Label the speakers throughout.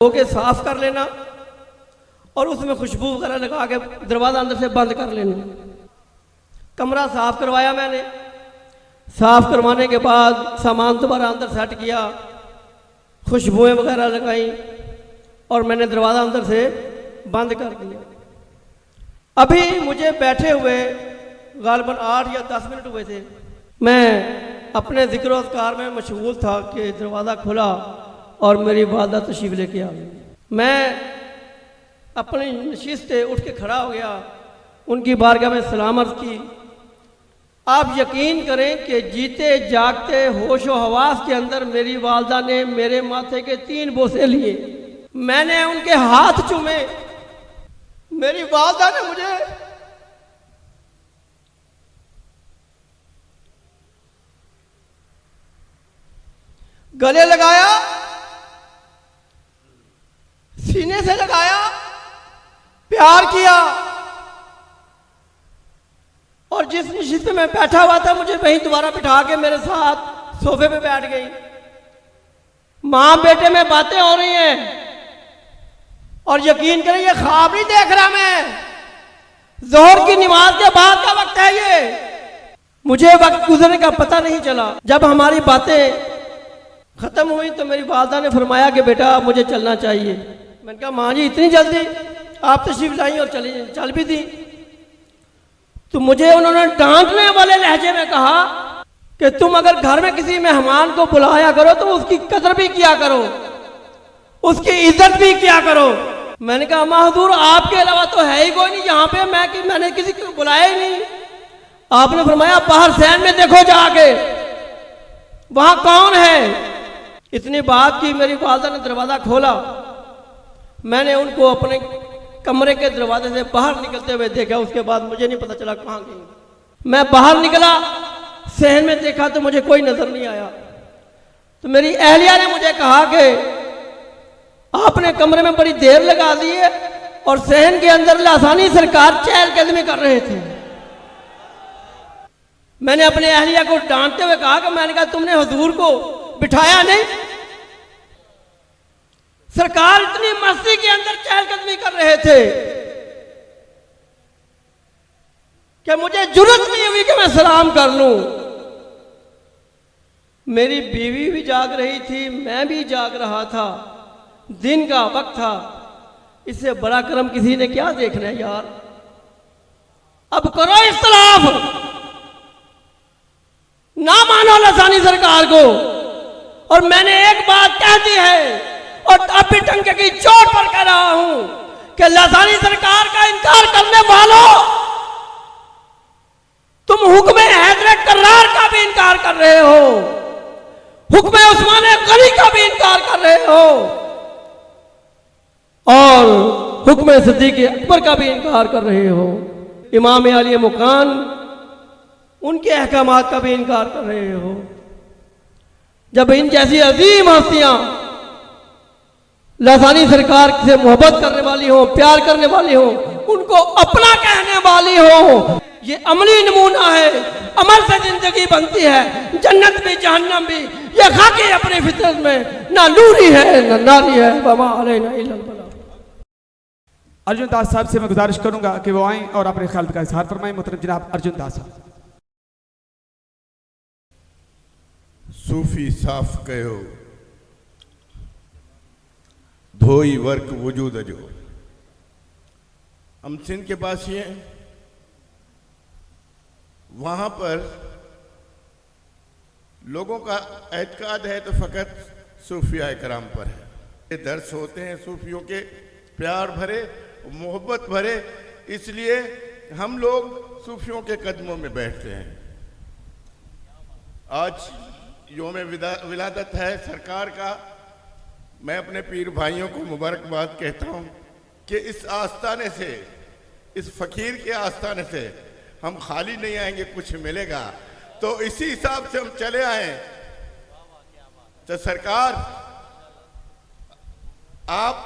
Speaker 1: के साफ कर लेना और उसमें खुशबू वगैरह लगा के दरवाज़ा अंदर से बंद कर लेना। कमरा साफ करवाया मैंने। साफ करवाने के बाद सामान दोबारा अंदर सेट किया, खुशबुएं वगैरह लगाई और मैंने दरवाज़ा अंदर से बंद कर दिया। अभी मुझे बैठे हुए गालिबन 8 या 10 मिनट हुए थे। मैं अपने ज़िक्र और अज़कार में मशगूल था कि दरवाज़ा खुला और मेरी वालदा तशरीफ़ लेके आ गई। मैं अपनी नशीस से उठ के खड़ा हो गया, उनकी बारगाह में सलाम अर्ज़ की। आप यकीन करें कि जीते जागते होश व हवास के अंदर मेरी वालदा ने मेरे माथे के 3 बोसे लिए। मैंने उनके हाथ चूमे। मेरी वालदा ने मुझे गले लगाया, सीने से लगाया, प्यार किया और जिस नशिस्त में मैं बैठा हुआ था मुझे वहीं दोबारा बिठा के मेरे साथ सोफे पे बैठ गई। मां बेटे में बातें हो रही हैं और यकीन करें ये ख्वाब नहीं देख रहा मैं, जोहर की नमाज के बाद का वक्त है ये। मुझे वक्त गुजरने का पता नहीं चला। जब हमारी बातें खत्म हुई तो मेरी वालदा ने फरमाया कि बेटा मुझे चलना चाहिए। मैंने कहा माँ जी इतनी जल्दी? आप तशरीफ लाई और चल भी दी। तो मुझे उन्होंने डांटने वाले लहजे में कहा कि तुम अगर घर में किसी मेहमान को बुलाया करो तो उसकी कदर भी किया करो, उसकी इज्जत भी किया करो। मैंने कहा अम्मा हुजूर आपके अलावा तो है ही कोई नहीं यहाँ पे, मैंने किसी को बुलाया ही नहीं। आपने फरमाया बाहर सहन में देखो जाके वहां कौन है। इतनी बात की, मेरी वालदा ने दरवाज़ा खोला। मैंने उनको अपने कमरे के दरवाजे से बाहर निकलते हुए देखा। उसके बाद मुझे नहीं पता चला कहाँ गई। मैं बाहर निकला, सहन में देखा तो मुझे कोई नजर नहीं आया। तो मेरी अहलिया ने मुझे कहा कि आपने कमरे में बड़ी देर लगा दी है और सहन के अंदर लासानी सरकार चहलकदमी कर रहे थे। मैंने अपने अहलिया को डांटते हुए कहा कि मैंने कहा तुमने हुजूर को बिठाया नहीं, सरकार इतनी मस्ती के अंदर चहलकदमी कर रहे थे कि मुझे जुर्रत नहीं हुई कि मैं सलाम कर लूं। मेरी बीवी भी जाग रही थी, मैं भी जाग रहा था, दिन का वक्त था। इससे बड़ा करम किसी ने क्या देखना है यार। अब करो इख्तिलाफ, ना मानो लसानी सरकार को। और मैंने एक बात कह दी है और अब भी टंके की चोट पर कह रहा हूं कि लसानी सरकार का इनकार करने वालों, तुम हुक्म हैदर कर्रार का भी इनकार कर रहे हो, हुक्म उस्मान गनी का भी इनकार कर रहे हो और हुक्म सिद्दीक़ अकबर का भी इनकार कर रहे हो। इमाम अली मुकान उनके अहकामात का भी इनकार कर रहे हो। जब इन जैसी अजीम हस्तियां लसानी सरकार से मोहब्बत करने वाली हो, प्यार करने वाली हो, उनको अपना कहने वाली हो, ये अमली नमूना है। अमल से जिंदगी बनती है, जन्नत भी जहन्नम भी। ये खाकी अपनी फितरत में ना नूरी है ना नारी है। वमा अलैना इल्लल बलाग।
Speaker 2: अर्जुन दास साहब से मैं गुजारिश करूंगा कि वो आएं और अपने ख्याल का इजहार फरमाएं। मोहतरम जनाब अर्जुन दास साहब।
Speaker 3: सूफी साफ कयो धोई वर्क वजूद जो। हम सिंध के पास ही हैं, वहां पर लोगों का एतकाद है तो फकत सूफिया कराम पर है। ये दर्स होते हैं सूफियों के, प्यार भरे, मोहब्बत भरे, इसलिए हम लोग सूफियों के कदमों में बैठते हैं। आज योम विलादत है सरकार का। मैं अपने पीर भाइयों को मुबारकबाद कहता हूं कि इस आस्थाने से, इस फकीर के आस्थाने से हम खाली नहीं आएंगे, कुछ मिलेगा। तो इसी हिसाब से हम चले आए। तो सरकार आप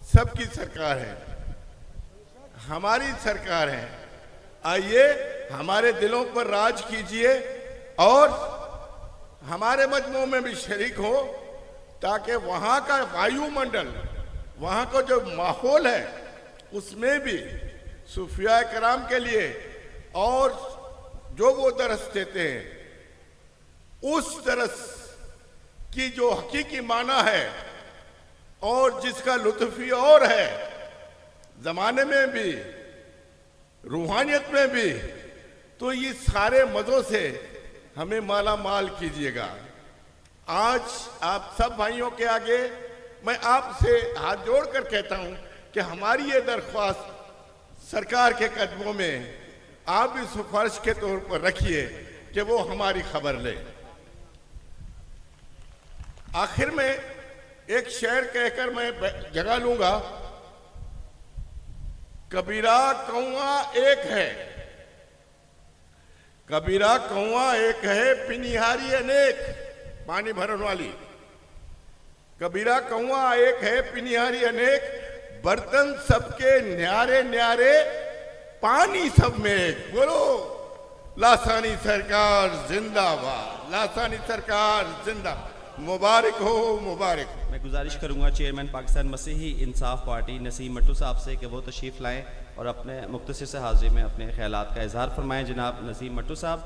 Speaker 3: सबकी सरकार है, हमारी सरकार है। आइए हमारे दिलों पर राज कीजिए और हमारे मजमू में भी शरीक हो ताकि वहां का वायुमंडल, वहां का जो माहौल है, उसमें भी सूफिया कराम के लिए और जो वो दरस देते हैं, उस दरस की जो हकीकी माना है और जिसका लुत्फी और है, जमाने में भी रूहानियत में भी, तो ये सारे मजों से हमें माला माल कीजिएगा। आज आप सब भाइयों के आगे मैं आपसे हाथ जोड़कर कहता हूं कि हमारी ये दरख्वास्त सरकार के कदमों में आप भी सिफारिश के तौर पर रखिए कि वो हमारी खबर ले। आखिर में एक शेर कहकर मैं जगह लूंगा। कबीरा कौआ एक है, कबीरा कौआ एक है, पिनिहारी अनेक, पानी भरने वाली। कबीरा कौआ एक है, पिनिहारी अनेक, बर्तन सबके न्यारे न्यारे, पानी सब में एक। बोलो लासानी सरकार जिंदाबाद, लासानी सरकार जिंदाबाद। मुबारक हो, मुबारक हो।
Speaker 4: मैं गुजारिश करूंगा चेयरमैन पाकिस्तान मसीही इंसाफ पार्टी नसीम मट्टू साहब से कि वो तशरीफ़ लाएं और अपने मुख्तसर से हाजिरी में अपने ख्यालात का इजहार फरमाएं। जनाब नसीम मट्टू साहब।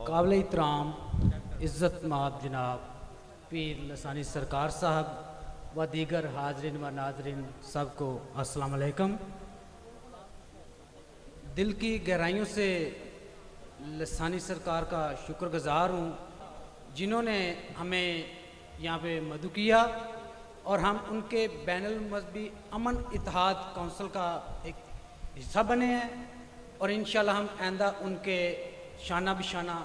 Speaker 5: काबिल इत्तराम इज़्ज़त माब जनाब पीर लसानी सरकार साहब व दीगर हाजरीन व नाजरीन सबको अस्सलाम वालेकुम। दिल की गहराइयों से लसानी सरकार का शुक्रगुजार हूँ जिन्होंने हमें यहाँ पे मदु किया और हम उनके बैनुल मज़हबी अमन इत्तेहाद काउंसिल का एक हिस्सा बने हैं और इंशाल्लाह हम आइंदा उनके शाना बिशाना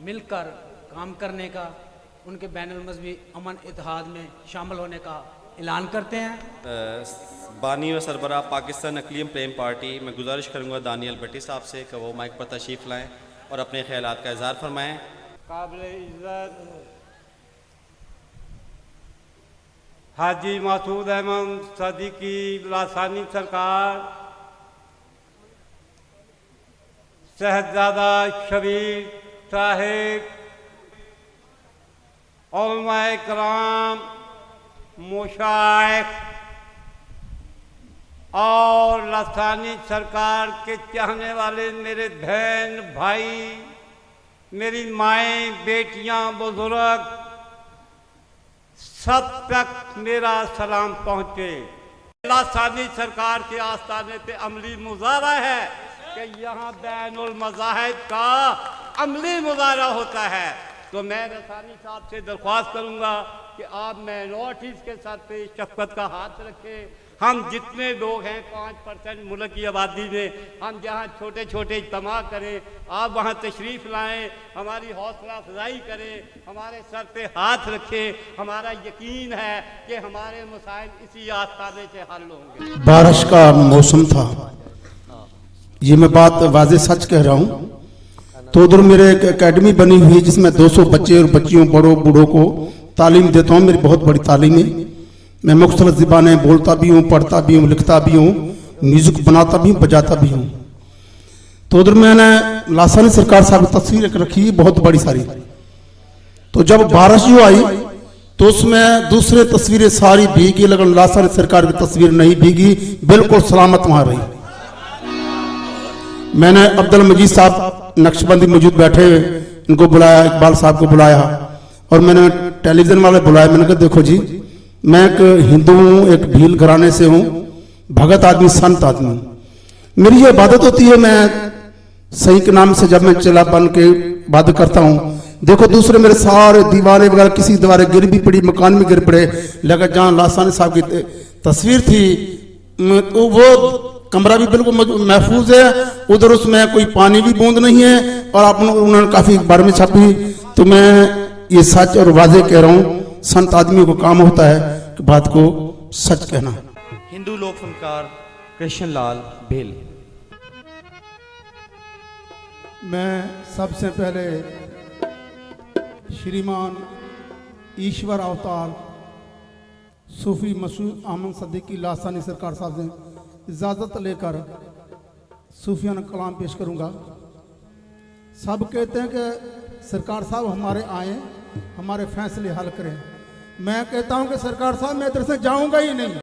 Speaker 5: मिलकर काम करने का, उनके बैनुल मज़हबी अमन इत्तेहाद में शामिल होने का ऐलान करते हैं।
Speaker 4: बानी व सरबराह पाकिस्तान अक़लियम प्रेम पार्टी, मैं गुजारिश करूँगा दानियल भट्टी साहब से कि वो माइक पर तशरीफ़ लाएँ और अपने ख्यालात का इजहार फरमाएँ।
Speaker 6: काबिल इज़्ज़त हाजी मसूद अहमद सदीकी लासानी सरकार, शहजादा शबीर साहिब, उलमाए कराम, मुशाइख और लासानी सरकार के चाहने वाले मेरे बहन भाई, मेरी माएँ बेटियां बुजुर्ग, सब तक मेरा सलाम पहुँचे। लासानी सरकार के आस्थाने पे अमली मुजाहरा है कि यहाँ बैनुल मज़ाहिब का अमली मुजाहरा होता है। तो मैं रसानी साहब से दरख्वास्त करूँगा कि आप माइनॉरिटीज़ के सर पे शफ़क़त का हाथ रखें। हम जितने लोग हैं 5% मुल्क की आबादी में, हम जहाँ छोटे छोटे इज्तिमा करें, आप वहाँ तशरीफ़ लाएं, हमारी हौसला अफजाई करें, हमारे सर पे हाथ रखें। हमारा यकीन है कि हमारे मसाइल इसी आस्थाने से हल होंगे।
Speaker 7: बारिश का मौसम था, ये मैं बात वाज़े सच कह रहा हूँ। तो उधर मेरे एक एकेडमी बनी हुई है जिसमें 200 बच्चे और बच्चियों बड़ों बूढ़ों को तालीम देता हूँ। मेरी बहुत बड़ी तालीम है। मैं मुख्तलिफ ज़बानें बोलता भी हूँ, पढ़ता भी हूँ, लिखता भी हूँ, म्यूज़िक बनाता भी हूँ, बजाता भी हूँ। तो उधर मैंने लासानी सरकार साहब की तस्वीर एक रखी बहुत बड़ी सारी। तो जब बारिश जो आई तो उसमें दूसरे तस्वीरें सारी भीगी, लेकिन लासानी सरकार की तस्वीर नहीं भीगी, बिल्कुल सलामत वहाँ रही। मैंने अब्दुल मजीद साहब नक्शबंदी मौजूद बैठे, इनको बुलाया, इकबाल साहब को बुलाया और मैंने टेलीविज़न वाले बुलाया। मैंने कहा देखो जी, मैं एक हिंदू हूँ, एक भील घराने से हूँ, भगत आदमी, संत आदमी हूँ। मेरी ये इबादत होती है, मैं सही के नाम से जब मैं चला बन के इबादत करता हूँ। देखो दूसरे मेरे सारे दीवारें वगैरह, किसी दीवारें गिर भी पड़ी, मकान भी गिर पड़े, लेकिन जहाँ लासानी साहब की तस्वीर थी तो वो कमरा भी बिल्कुल महफूज है। उधर उसमें कोई पानी भी बूंद नहीं है और आप उन्होंने काफ़ी बार में छापी। तो मैं ये सच और वाजे कह रहा हूँ, संत आदमी को काम होता है कि बात को सच कहना।
Speaker 4: हिंदू लोक फनकार कृष्ण लाल भेल।
Speaker 7: मैं सबसे पहले श्रीमान ईश्वर अवतार सूफी मशहूर अहमद सदीकी लासानी सरकार साहब से इजाज़त लेकर सूफियाना कलाम पेश करूंगा। सब कहते हैं कि सरकार साहब हमारे आए, हमारे फैसले हल करें, मैं कहता हूं कि सरकार साहब मैं इधर से जाऊंगा ही नहीं।